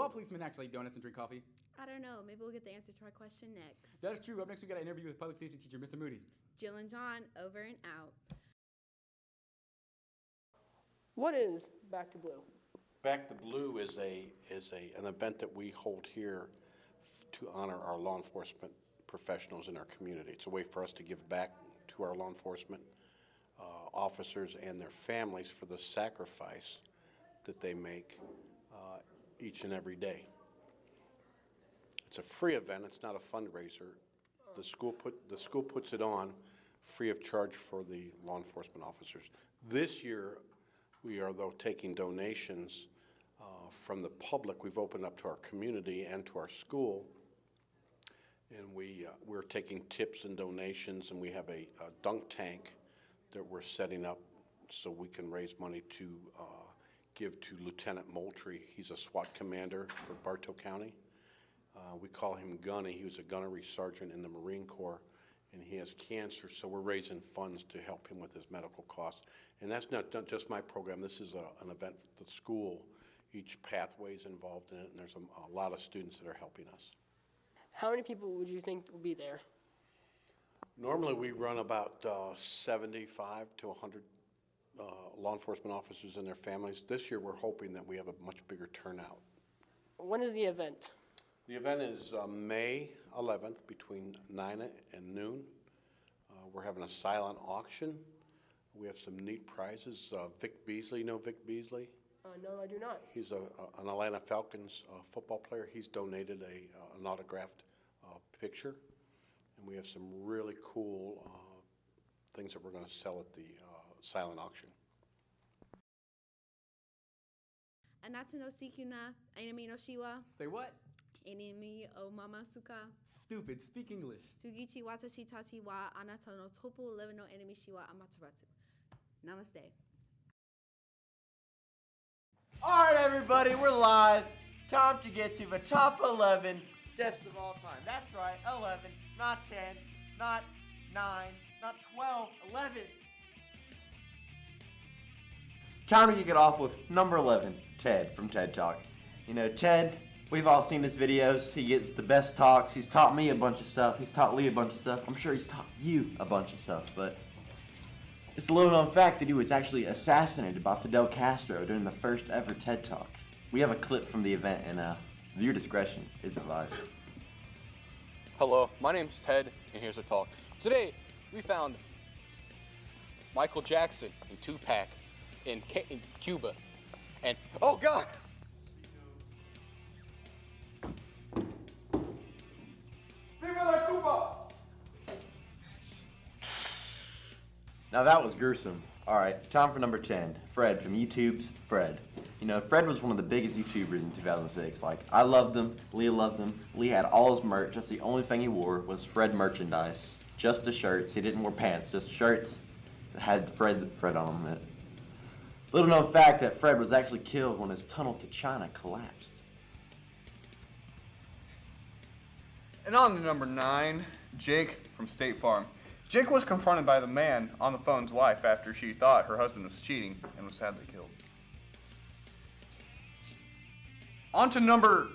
all policemen actually eat donuts and drink coffee? I don't know. Maybe we'll get the answer to our question next. That is true. Up next, we got an interview with public safety teacher, Mr. Moody. Jill and John, over and out. What is Back to Blue? Back to Blue is an event that we hold here to honor our law enforcement professionals in our community. It's a way for us to give back to our law enforcement officers and their families for the sacrifice that they make each and every day. It's a free event. It's not a fundraiser. The school puts it on free of charge for the law enforcement officers. This year, we are, though, taking donations from the public. We've opened up to our community and to our school, and we're taking tips and donations, and we have a dunk tank that we're setting up so we can raise money to give to Lieutenant Moultrie. He's a SWAT commander for Bartow County. We call him Gunny. He was a gunnery sergeant in the Marine Corps, and he has cancer, so we're raising funds to help him with his medical costs. And that's not just my program. This is an event for the school. Each pathway is involved in it, and there's a lot of students that are helping us. How many people would you think will be there? Normally, we run about 75 to 100 law enforcement officers and their families. This year, we're hoping that we have a much bigger turnout. When is the event? The event is May 11th between 9 and noon. We're having a silent auction. We have some neat prizes. Vic Beasley, you know Vic Beasley? No, I do not. He's an Atlanta Falcons football player. He's donated an autographed picture. And we have some really cool things that we're going to sell at the silent auction. Anata no sikuna, enemy no shiwa, Say what? enemy o mama suka. Stupid. Speak English. Sugichi watashi tachi wa anata no topo eleven no enemy shiwa amateratu. Namaste. All right, everybody, we're live. Time to get to the top 11 deaths of all time. That's right, 11, not 10, not 9, not 12, 11. Time to kick it off with number 11, Ted from TED Talk. You know, Ted, we've all seen his videos. He gives the best talks. He's taught me a bunch of stuff. He's taught Lee a bunch of stuff. I'm sure he's taught you a bunch of stuff, but it's a little known fact that he was actually assassinated by Fidel Castro during the first ever TED Talk. We have a clip from the event, and viewer discretion is advised. Hello, my name's Ted, and here's a talk. Today, we found Michael Jackson and Tupac in Cuba, and oh God! Now that was gruesome. Alright, time for number 10, Fred from YouTube's Fred. You know, Fred was one of the biggest YouTubers in 2006. Like, I loved him, Leah loved him. Lee had all his merch. That's the only thing he wore was Fred merchandise. Just the shirts. He didn't wear pants, just shirts that had Fred on them. Little known fact that Fred was actually killed when his tunnel to China collapsed. And on to number 9, Jake from State Farm. Jake was confronted by the man on the phone's wife after she thought her husband was cheating and was sadly killed. On to number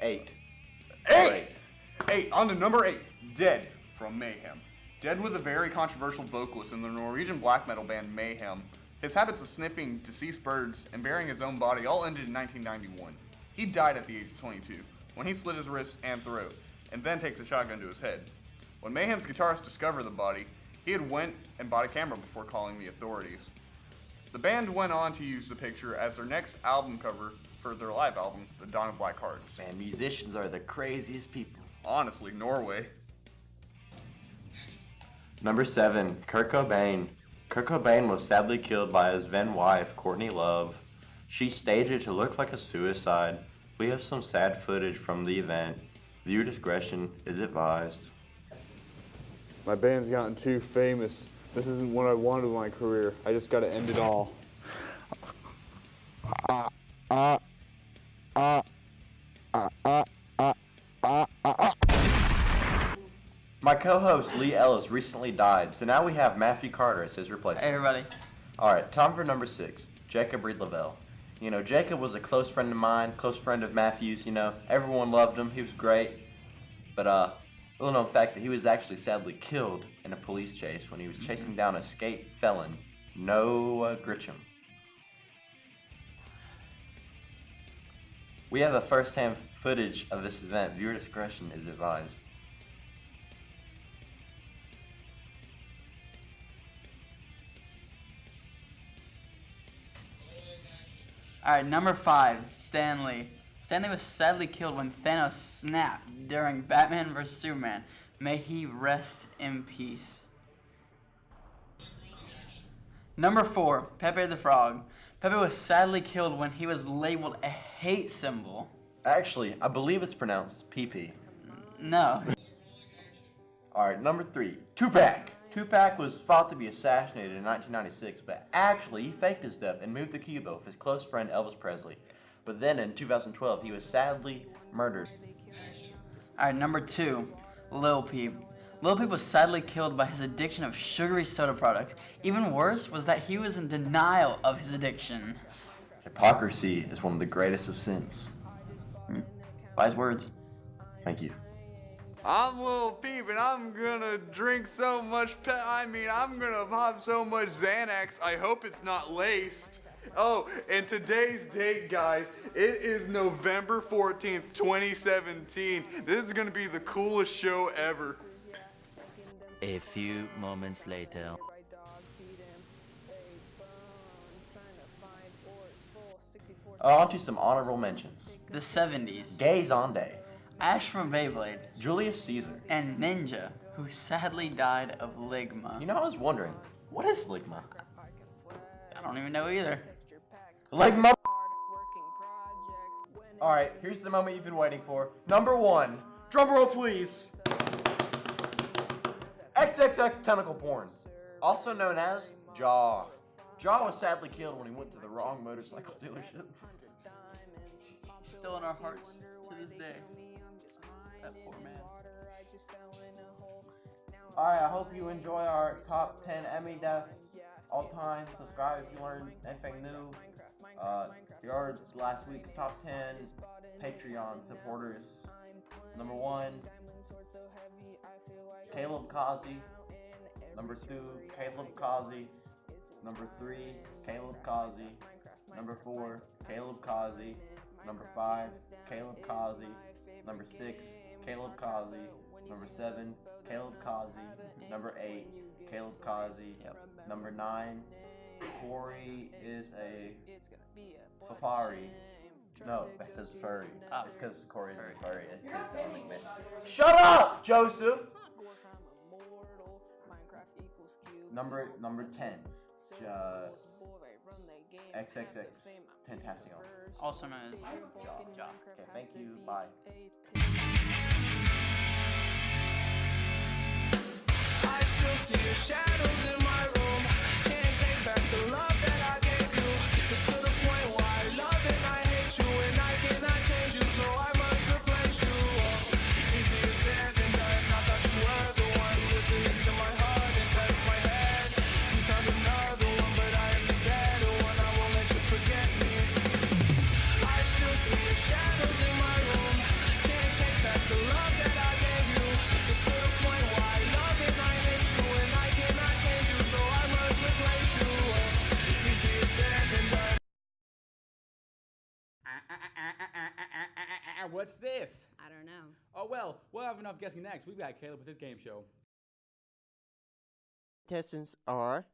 8. 8. On to number 8, Dead from Mayhem. Dead was a very controversial vocalist in the Norwegian black metal band Mayhem. His habits of sniffing deceased birds and burying his own body all ended in 1991. He died at the age of 22 when he slit his wrist and throat, and then takes a shotgun to his head. When Mayhem's guitarist discovered the body, he had went and bought a camera before calling the authorities. The band went on to use the picture as their next album cover for their live album, The Dawn of Black Hearts. Man, musicians are the craziest people. Honestly, Norway. Number 7, Kurt Cobain. Kurt Cobain was sadly killed by his then wife, Courtney Love. She staged it to look like a suicide. We have some sad footage from the event. Viewer discretion is advised. My band's gotten too famous. This isn't what I wanted with my career. I just gotta end it all. My co-host Lee Ellis recently died, so now we have Matthew Carter as his replacement. Hey everybody. Alright, time for number 6, Jacob Reed-Lavelle. You know, Jacob was a close friend of mine, close friend of Matthew's, you know. Everyone loved him. He was great. But, little known fact that he was actually sadly killed in a police chase when he was chasing down an escaped felon, Noah Gritcham. We have a first-hand footage of this event. Viewer discretion is advised. Alright, number 5, Stanley. Stanley was sadly killed when Thanos snapped during Batman vs. Superman. May he rest in peace. Number 4, Pepe the Frog. Pepe was sadly killed when he was labeled a hate symbol. Actually, I believe it's pronounced pee-pee. No. Alright, number 3, Tupac. Tupac was thought to be assassinated in 1996, but actually he faked his death and moved to Cuba with his close friend Elvis Presley. But then in 2012, he was sadly murdered. Alright, number 2, Lil Peep. Lil Peep was sadly killed by his addiction of sugary soda products. Even worse was that he was in denial of his addiction. Hypocrisy is one of the greatest of sins. Wise words. Thank you. I'm Lil Peep and I'm gonna drink so much I'm gonna pop so much Xanax, I hope it's not laced. Oh, and today's date, guys, it is November 14th, 2017. This is gonna be the coolest show ever. A few moments later. On to some honorable mentions. The 70s. Gay Zonde, Ash from Beyblade. Julius Caesar. And Ninja, who sadly died of ligma. You know, I was wondering, what is ligma? I don't even know either. Ligma. Alright, here's the moment you've been waiting for. Number 1. Drum roll, please. XXX Tentacle Porn, also known as Jaw. Jaw was sadly killed when he went to the wrong motorcycle dealership. Still in our hearts to this day. That poor man. Alright, I hope you enjoy our top 10 Emmy deaths all time. Subscribe if you learned anything new. Here are last week's top 10 Patreon supporters. Number 1, Caleb Kazi. Number 2, Caleb Kazi. Number 3, Caleb Kazi. Number 4, Caleb Kazi. Number 5, Caleb Kazi. Number 6, Caleb Kazi. Number 7, Caleb Kazi. Number 8, Caleb Kazi. Number 9, Corey is a Safari. No, that says furry. It's because Corey's a furry. It's his own admission. Shut up, Joseph! Number 10, XXX Tentacion. Also known as Jaw. Okay, thank you. Bye. I still see your shadows in my room. Can't take back the love that I gave you. It's to the point where I love and I hate you, and I cannot change you, so I must replace you. Easier said than done. I thought you were the one listening to my heart instead of my head. You found another one, but I am the better one. I won't let you forget me. I still see your shadows in my room. Can't take back the love that I gave you. It's to the point where I love and I hate you, and I cannot change you, so I must replace you. Easier said than done. What's this? I don't know. Oh well, we'll have enough guessing next. We've got Caleb with his game show. Contestants are,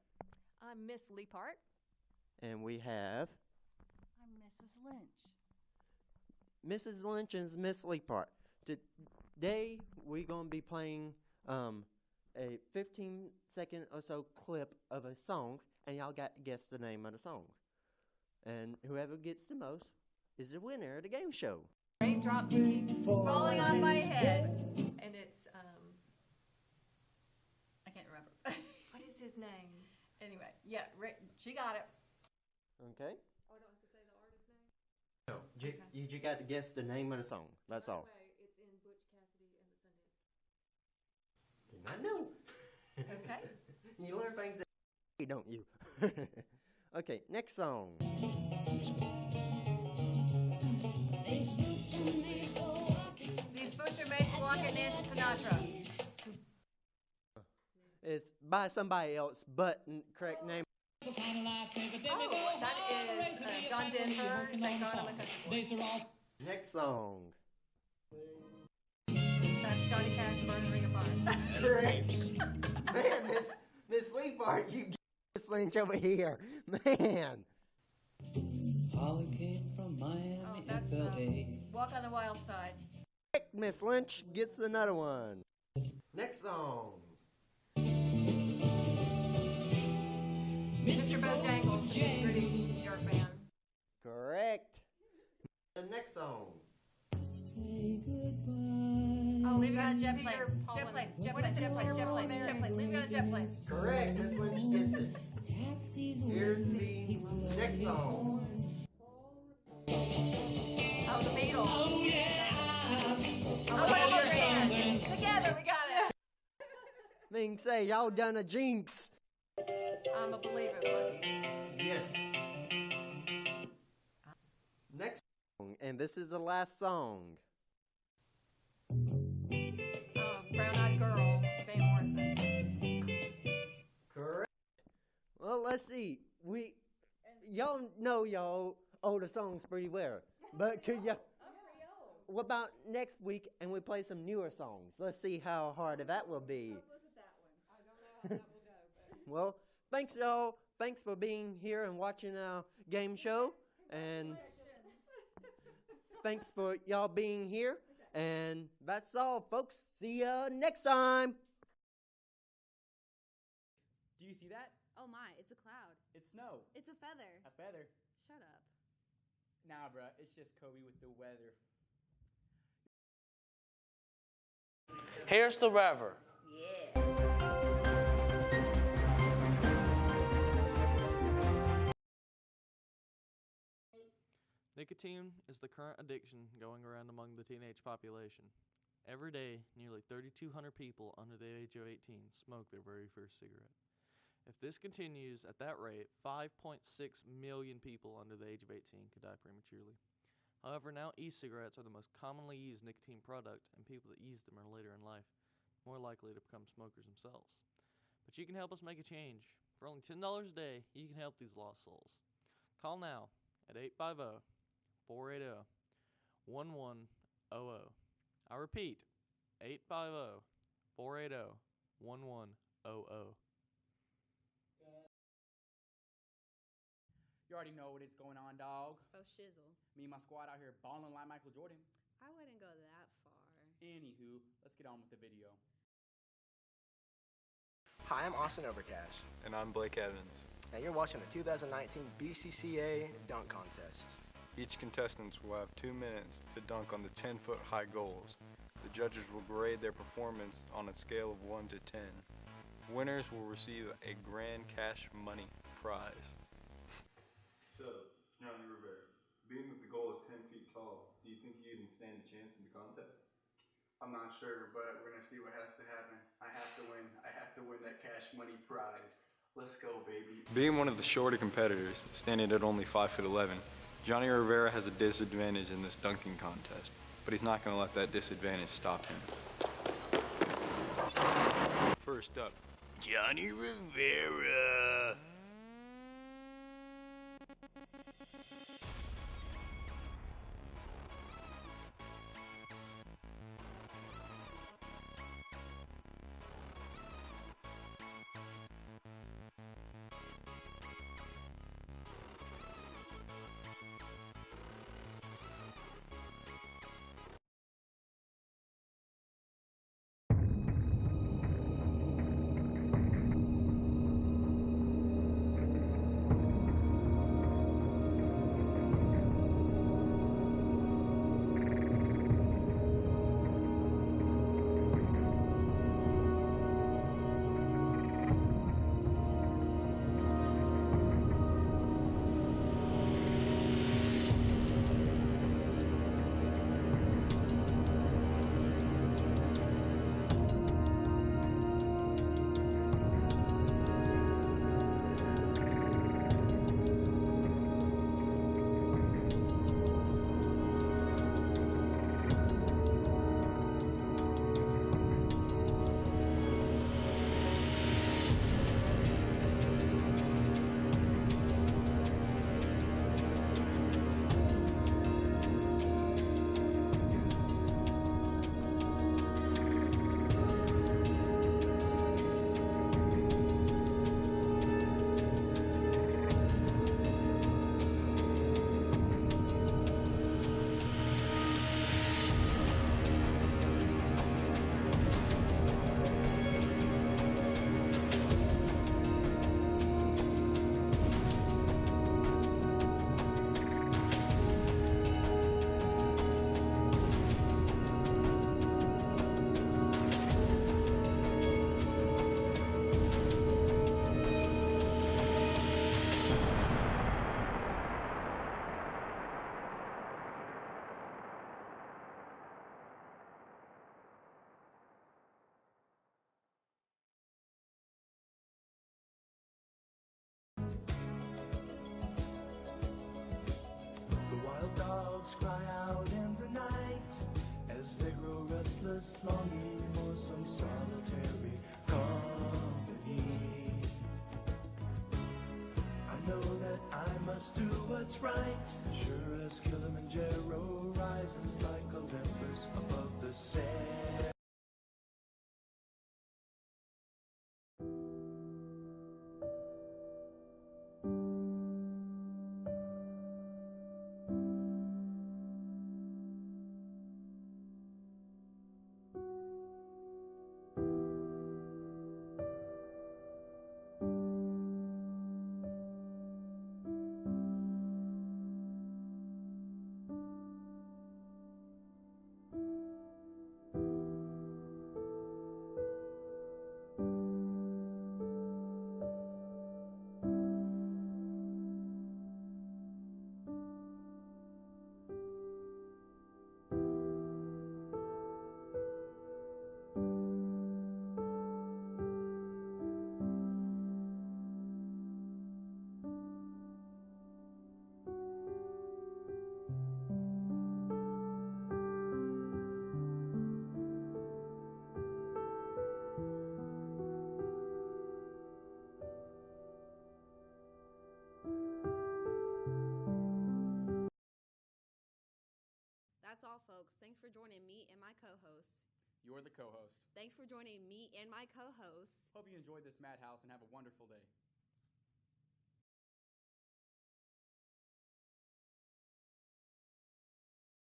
I'm Miss Leapart. and we have I'm Mrs. Lynch. Mrs. Lynch and Miss Leapart. Today we're going to be playing a 15-second or so clip of a song, and y'all got to guess the name of the song. And whoever gets the most is the winner of the game show. Raindrops keep falling on my head. And it's, I can't remember. What is his name? Anyway, yeah, she got it. Okay? Oh, I don't have to say the artist's name? No, you got to guess the name of the song. That's all. It's in Butch Cassidy and the Sundance. I know. Okay. You learn things that don't you? Okay, next song. Rocket Nancy Sinatra. It's by somebody else, but correct name. Oh, that is John Denver. Thank God I'm a country boy. Next song. That's Johnny Cash, Burning Ring of Fire. Correct. Man, Miss Leafart, you get this Lynch over here. Man. Holly came from Miami, Oh, that's Walk on the Wild Side. Correct, Miss Lynch gets another one. Next song. Mr. Bojangles, the Gritty Jerk Band. Correct. The next song. Oh, leaving on a jet plane. Jet plane. Leaving on a jet plane. Correct, Miss Lynch gets it. Here's the next song. Oh, the Beatles. Oh, yeah. Oh, what about your hand? Together, we got it. Mean say, y'all done a jinx. I'm a believer, Boogie. Yes. Next song, and this is the last song. Brown Eyed Girl, Van Morrison. Correct. Well, let's see. Y'all know y'all older songs pretty well, but could y'all? What about next week and we play some newer songs? Let's see how hard that will be. Well, thanks y'all. Thanks for being here and watching our game show, and thanks for y'all being here. And that's all, folks. See ya next time. Do you see that? Oh my, it's a cloud. It's snow. It's a feather. A feather. Shut up. Nah, bruh, it's just Kobe with the weather. Here's the river. Yeah. Nicotine is the current addiction going around among the teenage population. Every day, nearly 3,200 people under the age of 18 smoke their very first cigarette. If this continues at that rate, 5.6 million people under the age of 18 could die prematurely. However, now e-cigarettes are the most commonly used nicotine product, and people that use them are later in life more likely to become smokers themselves. But you can help us make a change. For only $10 a day, you can help these lost souls. Call now at 850-480-1100. I repeat, 850-480-1100. You already know what is going on, dog. Faux shizzle. Me and my squad out here balling like Michael Jordan. I wouldn't go that far. Anywho, let's get on with the video. Hi, I'm Austin Overcash. And I'm Blake Evans. And you're watching the 2019 Bccca Dunk Contest. Each contestant will have 2 minutes to dunk on the 10-foot high goals. The judges will grade their performance on a scale of 1 to 10. Winners will receive a grand cash money prize. So, Johnny Rivera, being that the goal is 10 feet tall, do you think you even stand a chance in the contest? I'm not sure, but we're gonna see what has to happen. I have to win. I have to win that cash money prize. Let's go, baby. Being one of the shorter competitors, standing at only 5'11", Johnny Rivera has a disadvantage in this dunking contest, but he's not going to let that disadvantage stop him. First up, Johnny Rivera. hearts cry out in the night as they grow restless, longing for some solitary company. I know that I must do what's right, sure as Kilimanjaro rises like Olympus above the sand. That's all, folks. Thanks for joining me and my co-host. You're the co-host. Thanks for joining me and my co-host. Hope you enjoyed this madhouse and have a wonderful day.